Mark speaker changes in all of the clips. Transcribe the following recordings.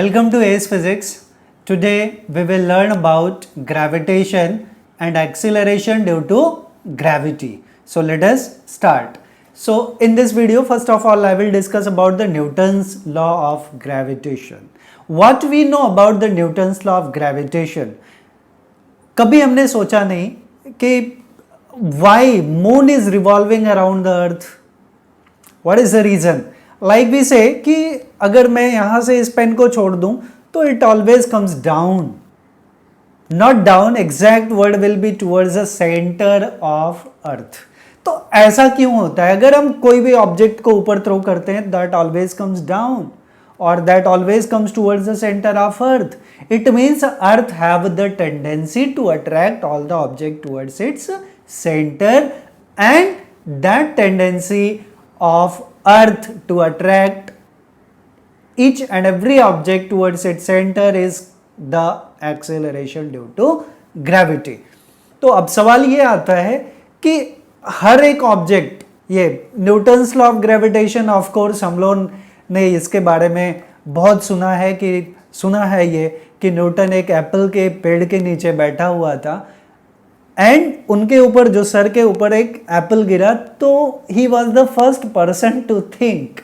Speaker 1: Welcome to ACE Physics. Today we will learn about gravitation and acceleration due to gravity. So let us start. So in this video, first of all, I will discuss about the Newton's law of gravitation. What we know about the Newton's law of gravitation? कभी हमने सोचा नहीं कि why moon is revolving around the earth? What is the reason? Like we say कि अगर मैं यहाँ से इस पेन को छोड़ दूँ तो it always comes down. Not down, exact word will be towards the center of earth. तो ऐसा क्यों होता है? अगर हम कोई भी ऑब्जेक्ट को ऊपर थ्रो करते हैं that always comes down or that always comes towards the center of earth. It means earth have the tendency to attract all the object towards its center, and that tendency of earth to attract each and every object towards its center is the acceleration due to gravity. तो अब सवाल ये आता है कि हर एक object, ये Newton's law of gravitation, of course हम लोग ने इसके बारे में बहुत सुना है ये कि न्यूटन एक एप्पल के पेड़ के नीचे बैठा हुआ था एंड उनके ऊपर, जो सर के ऊपर एक एप्पल गिरा, तो he was the first person to think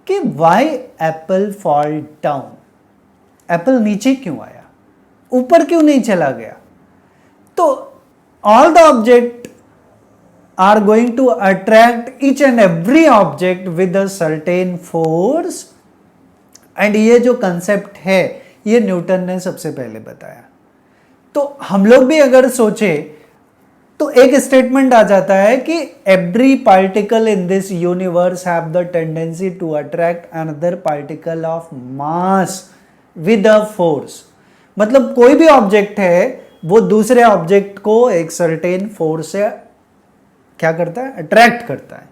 Speaker 1: कि why apple fall down, apple नीचे क्यों आया, ऊपर क्यों नहीं चला गया. तो all the object are going to attract each and every object with a certain force, and ये जो कंसेप्ट है ये न्यूटन ने सबसे पहले बताया. तो हम लोग भी अगर सोचे तो एक स्टेटमेंट आ जाता है कि every particle in this universe have the tendency to attract another particle of mass with a force. मतलब कोई भी ऑब्जेक्ट है वो दूसरे ऑब्जेक्ट को एक सर्टेन फोर्स से क्या करता है, अट्रैक्ट करता है.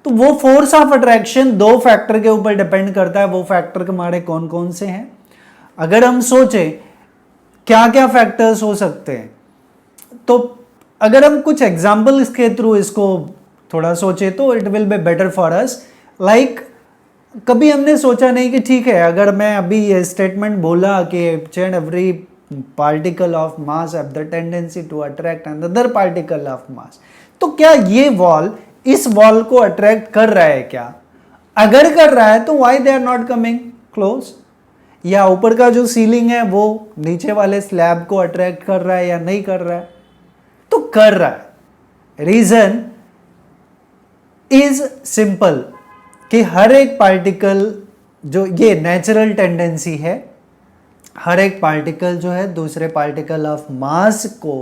Speaker 1: तो वो फोर्स ऑफ अट्रैक्शन दो फैक्टर के ऊपर डिपेंड करता है. वो फैक्टर हमारे कौन कौन से हैं? अगर हम सोचें क्या क्या फैक्टर्स हो सकते हैं, तो अगर हम कुछ एग्जाम्पल्स के थ्रू इसको थोड़ा सोचे तो it will be better for us. Like कभी हमने सोचा नहीं कि ठीक है, अगर मैं अभी ये स्टेटमेंट बोला कि each and every particle of mass have the tendency to attract another particle of mass, तो क्या ये वॉल इस वॉल को अट्रैक्ट कर रहा है क्या? अगर कर रहा है तो why they are not coming close? या ऊपर का जो सीलिंग है वो नीचे वाले स्लैब को अट्रैक्ट कर रहा है या नहीं कर रहा है? तो कर रहा है. रीजन इज सिंपल कि हर एक पार्टिकल, जो ये नेचुरल टेंडेंसी है, हर एक पार्टिकल जो है दूसरे पार्टिकल ऑफ मास को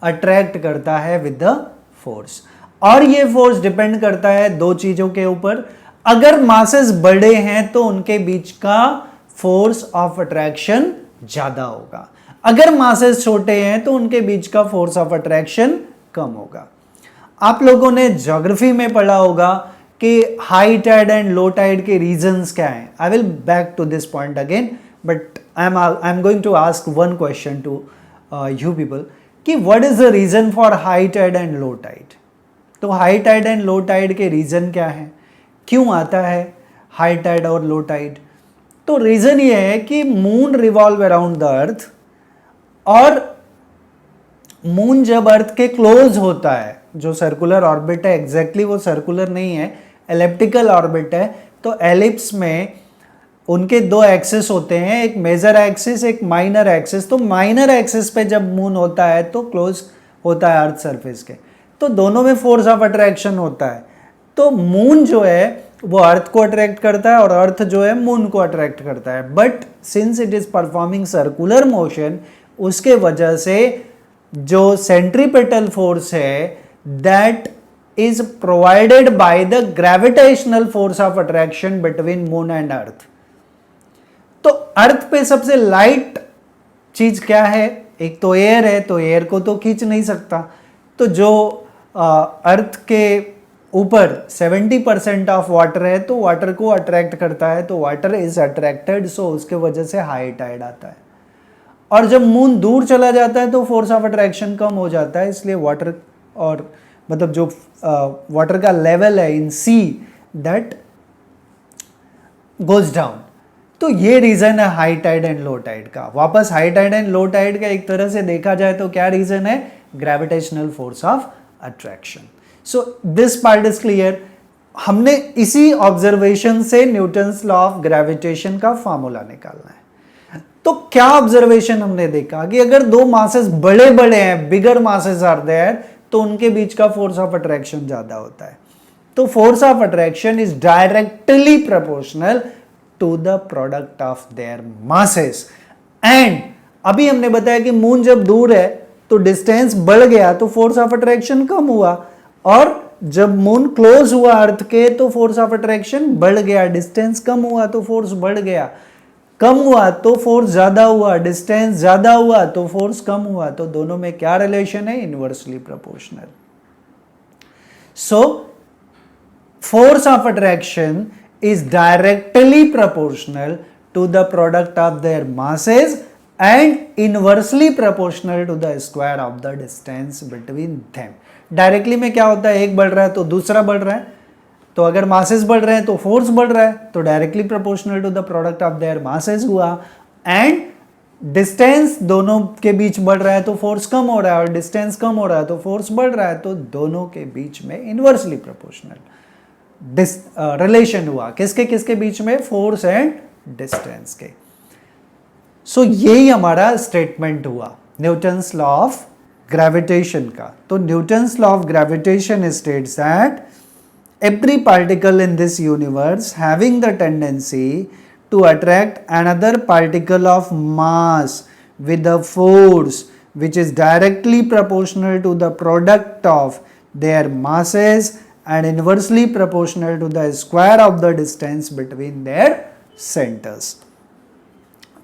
Speaker 1: अट्रैक्ट करता है विद द फोर्स. और ये फोर्स डिपेंड करता है दो चीजों के ऊपर. अगर मासेस बड़े हैं तो उनके बीच का फोर्स ऑफ अट्रैक्शन ज्यादा होगा. अगर मासेस छोटे हैं तो उनके बीच का फोर्स ऑफ अट्रैक्शन कम होगा. आप लोगों ने ज्योग्राफी में पढ़ा होगा कि high tide and low tide के रीजंस क्या हैं. I will back to this point again, but I am going to ask one question to you people कि what is the reason for high tide and low tide. तो high tide and low tide के reason क्या है, क्यों आता है high Tide और लो tide? तो रीजन ये है कि moon revolve around the earth, और मून जब अर्थ के क्लोज होता है, जो सर्कुलर ऑर्बिट है, एग्जैक्टली वो सर्कुलर नहीं है, एलिप्टिकल ऑर्बिट है, तो एलिप्स में उनके दो एक्सिस होते हैं, एक मेजर एक्सिस, एक माइनर एक्सिस. तो माइनर एक्सिस पे जब मून होता है तो क्लोज होता है अर्थ सरफेस के, तो दोनों में फोर्स ऑफ अट्रैक्शन होता है. तो मून जो है वो अर्थ को अट्रैक्ट करता है और अर्थ जो है मून को अट्रैक्ट करता है. But since it is performing circular motion, उसके वजह से जो सेंट्रीपेटल फोर्स है that is provided by the gravitational force of attraction between moon and earth. तो अर्थ पे सबसे लाइट चीज क्या है? एक तो एयर है, तो एयर को तो खींच नहीं सकता. तो जो अर्थ के ऊपर 70% ऑफ वाटर है, तो वाटर को अट्रैक्ट करता है, तो वाटर इज अट्रैक्टेड, सो उसके वजह से हाई टाइड आता है. और जब मून दूर चला जाता है तो फोर्स ऑफ अट्रैक्शन कम हो जाता है, इसलिए वाटर, और मतलब जो वाटर का लेवल है in sea, that goes down. तो ये रीजन है high tide and low tide का। वापस high tide and low tide का एक तरह से देखा जाए तो क्या रीजन है, gravitational force of attraction. So this part is clear. हमने इसी ऑब्जर्वेशन से न्यूटन्स लॉ ऑफ ग्रेविटेशन का फॉर्मूला निकालना है। तो क्या ऑब्जर्वेशन हमने देखा कि अगर दो मासेस बड़े बड़े हैं, बिगर मासेस आर देयर, तो उनके बीच का फोर्स ऑफ अट्रैक्शन ज्यादा होता है। तो force of attraction is directly proportional to the product of their masses. And अभी हमने बताया कि मून जब दूर है तो डिस्टेंस बढ़ गया तो फोर्स ऑफ अट्रैक्शन कम हुआ, और जब मून क्लोज हुआ अर्थ के तो फोर्स ऑफ अट्रैक्शन बढ़ गया, डिस्टेंस कम हुआ तो फोर्स बढ़ गया, कम हुआ तो फोर्स ज्यादा हुआ, डिस्टेंस ज्यादा हुआ तो फोर्स कम हुआ। तो दोनों में क्या रिलेशन है, inversely proportional. So force of attraction is directly proportional to the product of their masses and inversely proportional to the square of the distance between them. Directly में क्या होता है, एक बढ़ रहा है तो दूसरा बढ़ रहा है, तो अगर मासेस बढ़ रहे हैं तो फोर्स बढ़ रहा है, तो directly proportional to the product of their masses हुआ। एंड डिस्टेंस दोनों के बीच बढ़ रहा है तो फोर्स कम हो रहा है, और डिस्टेंस कम हो रहा है तो फोर्स बढ़ रहा है, तो दोनों के बीच में इनवर्सली प्रोपोर्शनल रिलेशन हुआ। किसके किसके बीच में, फोर्स एंड डिस्टेंस के। सो यही हमारा स्टेटमेंट हुआ न्यूटन्स लॉ ऑफ ग्रेविटेशन का। तो Newton's law of gravitation states that every particle in this universe having the tendency to attract another particle of mass with a force which is directly proportional to the product of their masses and inversely proportional to the square of the distance between their centers.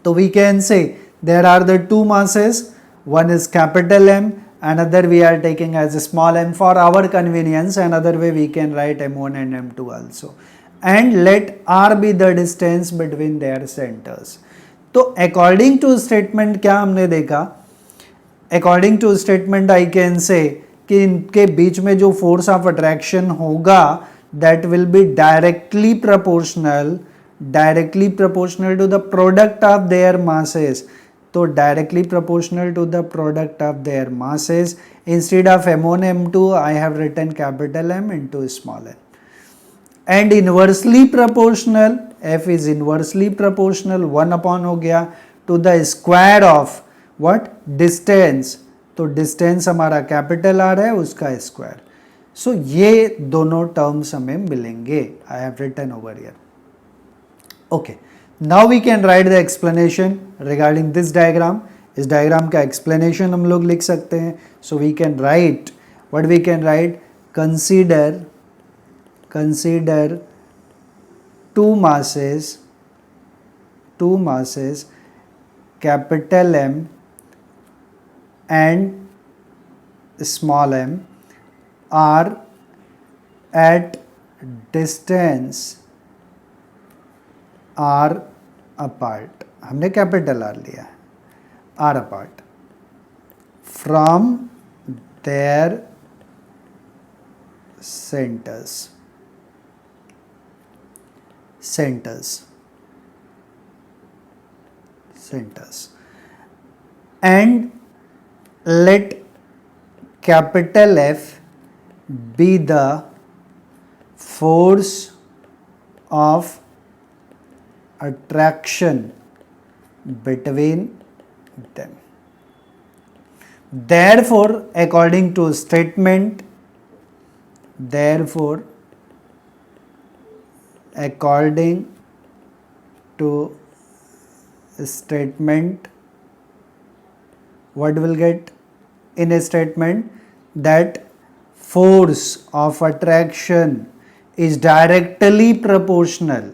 Speaker 1: So we can say there are the two masses, one is capital M, another we are taking as a small m for our convenience, another way we can write m1 and m2 also, and let r be the distance between their centers. तो according to statement क्या हमने देखा, according to statement I can say कि इनके बीच में जो force of attraction होगा that will be directly proportional to the product of their masses. तो directly proportional to the product of their masses. Instead of m1 m2 I have written capital M into small m. And inversely proportional, f is inversely proportional, 1 upon हो गया to the square of what, distance. तो distance हमारा capital R है, उसका square. सो ये दोनों terms हमें मिलेंगे। I have written over here. Okay, now we can write the explanation regarding this diagram. इस diagram का explanation हम लोग लिख सकते हैं। So we can write, what we can write, consider two masses capital M and small m are at distance R apart, हमने capital R लिया है, R apart from their centers and let capital F be the force of attraction between them. Therefore, according to statement, what will get in a statement, that force of attraction is directly proportional,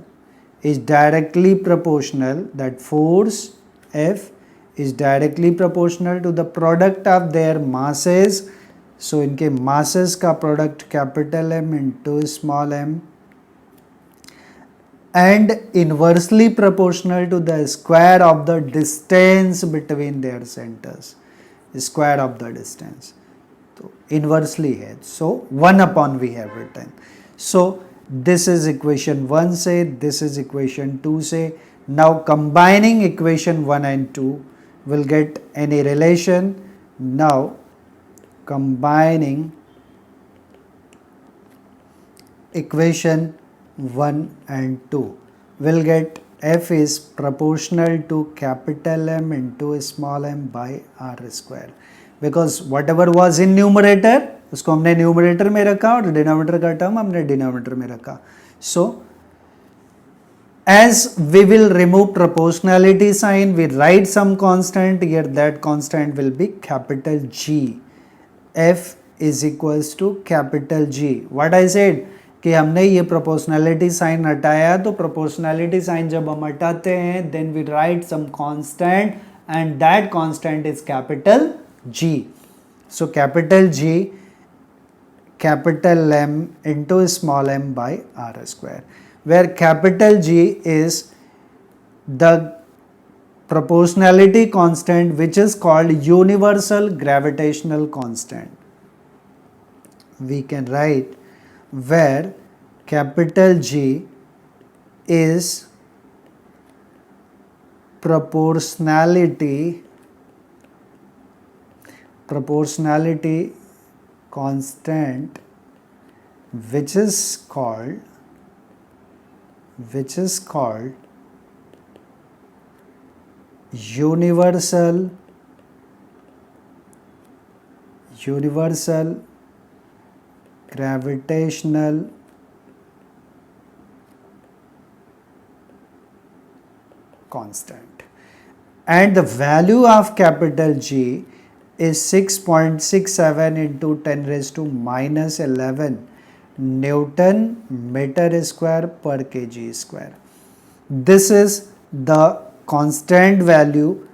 Speaker 1: that force F is directly proportional to the product of their masses. So इनके masses का product capital M into small m, and inversely proportional to the square of the distance between their centers, square of the distance. तो inversely है, so 1 upon we have written. So this is equation 1 से, this is equation 2 से, Now combining equation 1 and 2 will get any relation. Now combining equation 1 and 2 will get f is proportional to capital M into small m by r square, because whatever was in numerator उसको हमने numerator में रखा और denominator का term हमने denominator में रखा. So as we will remove proportionality sign, we write some constant here. That constant will be capital G. F is equals to capital G. What I said कि हमने ये proportionality sign हटाया, तो proportionality sign जब हम हटाते हैं then we write some constant and that constant is capital G. So capital G, capital M into small m by r square, where capital G is the proportionality constant which is called universal gravitational constant. We can write where capital G is proportionality constant which is called universal gravitational constant, and the value of capital G is 6.67 into 10 raised to minus 11 Newton meter square per kg square. This is the constant value.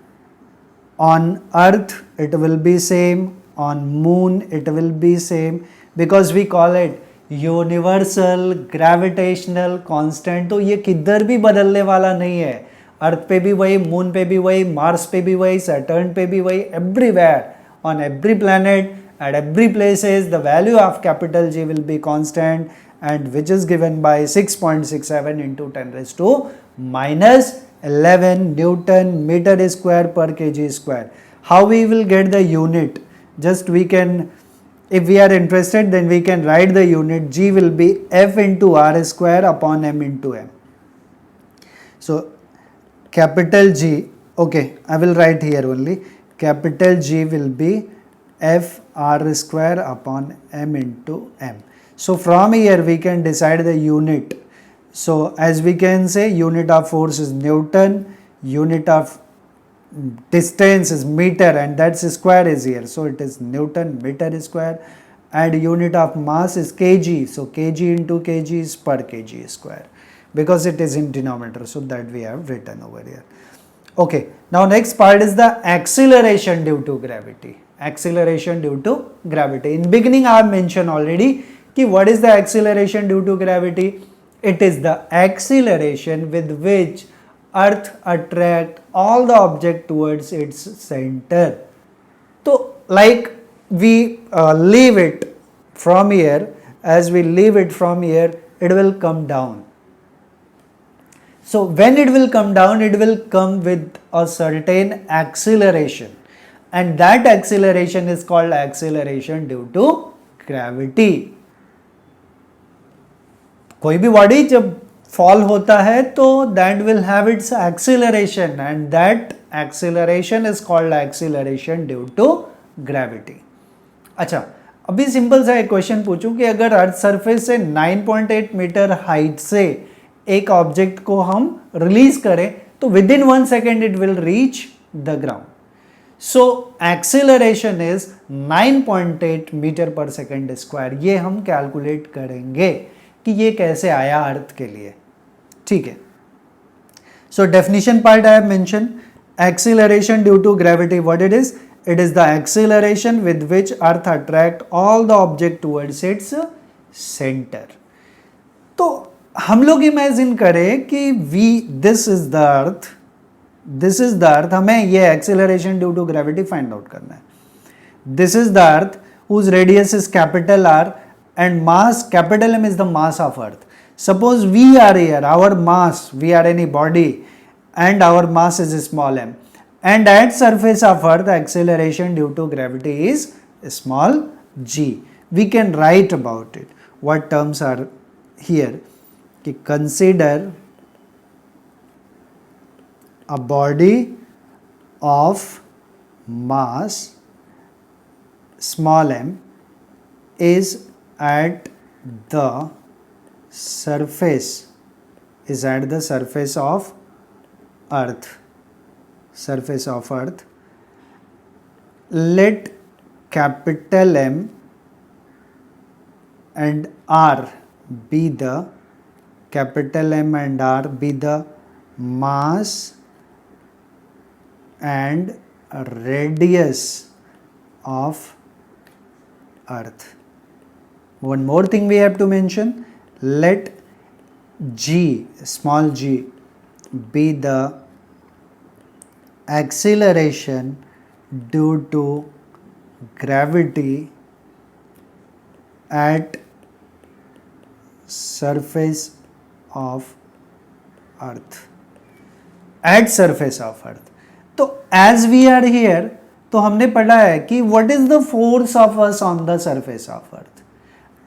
Speaker 1: On earth it will be same, on moon it will be same, because we call it universal gravitational constant. तो ये किधर भी बदलने वाला नहीं है. अर्थ पे भी वही, मून पे भी वही, मार्स पे भी वही, सैटर्न पे भी वही, everywhere on every planet at every places the value of capital G will be constant, and which is given by 6.67 into 10 raised to minus 11 Newton meter square per kg square. How we will get the unit? Just we can, if we are interested, then we can write the unit. G will be F into R square upon M into M. So capital G, okay, I will write here only. Capital G will be F R square upon M into M. So from here we can decide the unit. So as we can say, unit of force is Newton, unit of distance is meter, and that's square is here. So it is Newton meter square, and unit of mass is kg. So kg into kg is per kg square, because it is in denominator. So that we have written over here. Okay, now next part is the acceleration due to gravity. Acceleration due to gravity. In beginning I have mentioned already कि what is the acceleration due to gravity? It is the acceleration with which earth attract all the object towards its center. So like we leave it from here, as we leave it from here, it will come down. So when it will come down, it will come with a certain acceleration, and that acceleration is called acceleration due to gravity. कोई भी body जब fall होता है तो that will have its acceleration, and that acceleration is called acceleration due to gravity. अच्छा, अभी simple सा एक क्वेश्चन पूछूं कि अगर अर्थ सरफेस से 9.8 मीटर हाइट से एक ऑब्जेक्ट को हम रिलीज करें तो within 1 second it will reach the ground. So acceleration is 9.8 metre per second square. ये हम कैलकुलेट करेंगे कि ये कैसे आया अर्थ के लिए. ठीक है. So definition part I have mention. Acceleration due to gravity, what it is? It is the acceleration with which earth attract all the object towards its center. तो हम लोग इमेजिन करें कि this is the earth, हमें ये acceleration due to gravity find out करना है. This is the earth whose radius is capital R and mass capital M is the mass of earth. Suppose we are here, our mass, we are any body, and our mass is small m. And at surface of earth, acceleration due to gravity is small g. We can write about it. What terms are here? Consider a body of mass small m is at the surface of earth. Let capital M and R be the mass and radius of earth. One more thing we have to mention, let g, small g, be the acceleration due to gravity at surface of earth. तो as we are here, तो हमने पढ़ा है कि what is the force of us on the surface of earth.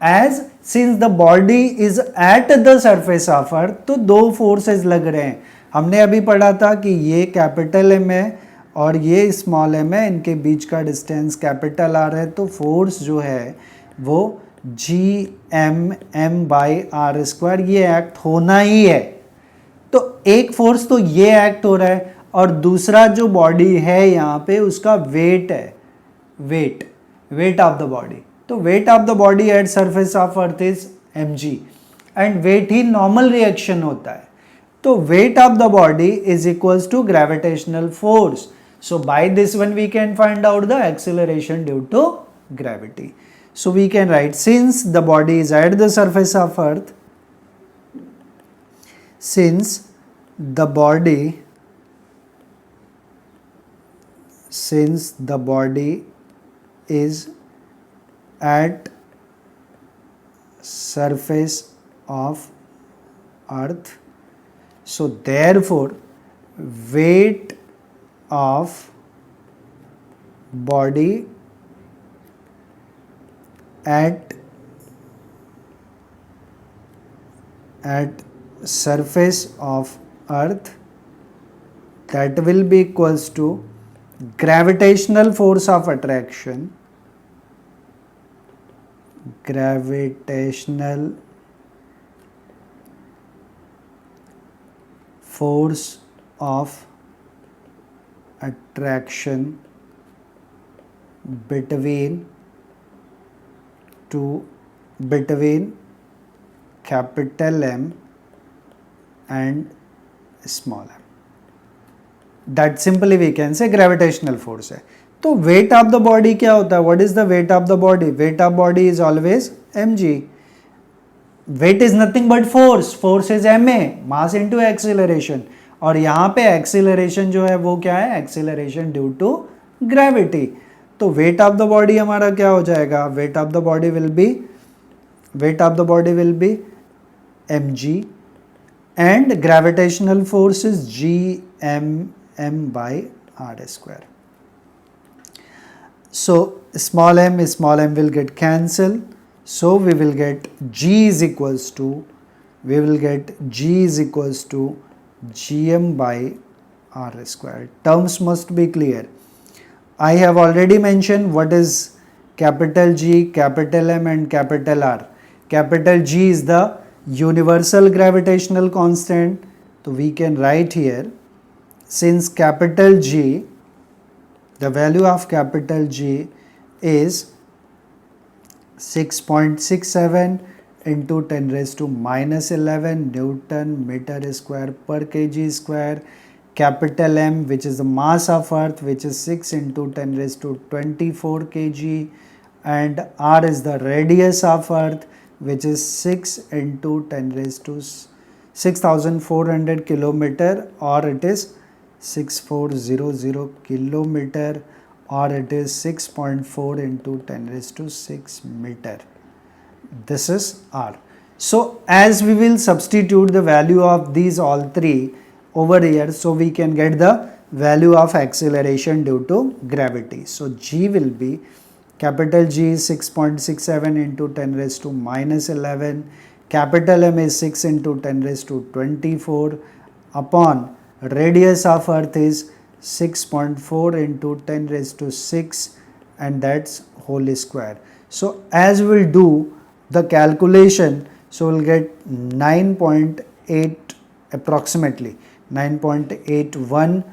Speaker 1: As since the body is at the surface of earth, तो दो forces लग रहे हैं. हमने अभी पढ़ा था कि ये कैपिटल एम है और ये स्मॉल एम है, इनके बीच का डिस्टेंस कैपिटल आर है, तो फोर्स जो है वो G M by R square ये एक्ट होना ही है. तो एक फोर्स तो ये एक्ट हो रहा है और दूसरा जो बॉडी है यहाँ पे उसका वेट है, वेट ऑफ द बॉडी. तो weight of the body at surface of earth is mg and weight ही नॉर्मल रिएक्शन होता है. तो weight of the body is equals to gravitational force. So by this one we can find out the acceleration due to gravity. So we can write, since the body is at the surface of earth, since the body is at surface of earth, so therefore weight of body at surface of earth, that will be equals to gravitational force of attraction, gravitational force of attraction between capital M and small m. That simply we can say gravitational force है. तो weight of the body क्या होता है? What is the weight of the body? Weight of body is always mg. Weight is nothing but force. Force is ma, mass into acceleration. और यहाँ पे acceleration जो है वो क्या है? Acceleration due to gravity. तो weight of the body हमारा क्या हो जाएगा? Weight of the body will be mg and gravitational force is gm by r square. So small m will get cancelled. So we will get g is equals to gm by r square. Terms must be clear. I have already mentioned what is capital G, capital M and capital R. Capital G is the universal gravitational constant. So we can write here, since capital G, the value of capital G is 6.67 into 10 raised to minus 11 Newton meter square per kg square. Capital M, which is the mass of earth, which is 6 into 10 raised to 24 kg, and R is the radius of earth, which is 6 into 10 raised to 6400 kilometer, or it is 6400 kilometer, or it is 6.4 into 10 raised to 6 meter. This is R. So as we will substitute the value of these all three, over here, so we can get the value of acceleration due to gravity. So G will be, capital G is 6.67 into 10 raised to minus 11, capital M is 6 into 10 raised to 24 upon radius of earth is 6.4 into 10 raised to 6, and that's whole square. So as we'll do the calculation, so we'll get 9.8 approximately 9.81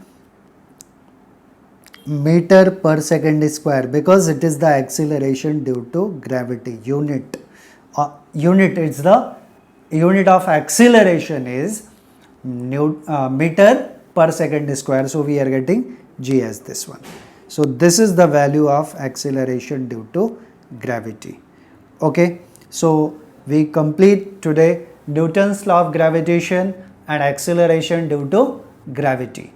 Speaker 1: meter per second square, because it is the acceleration due to gravity. Unit it's the unit of acceleration is meter per second square, so we are getting G as this one. So this is the value of acceleration due to gravity. Okay, so we complete today Newton's law of gravitation and acceleration due to gravity.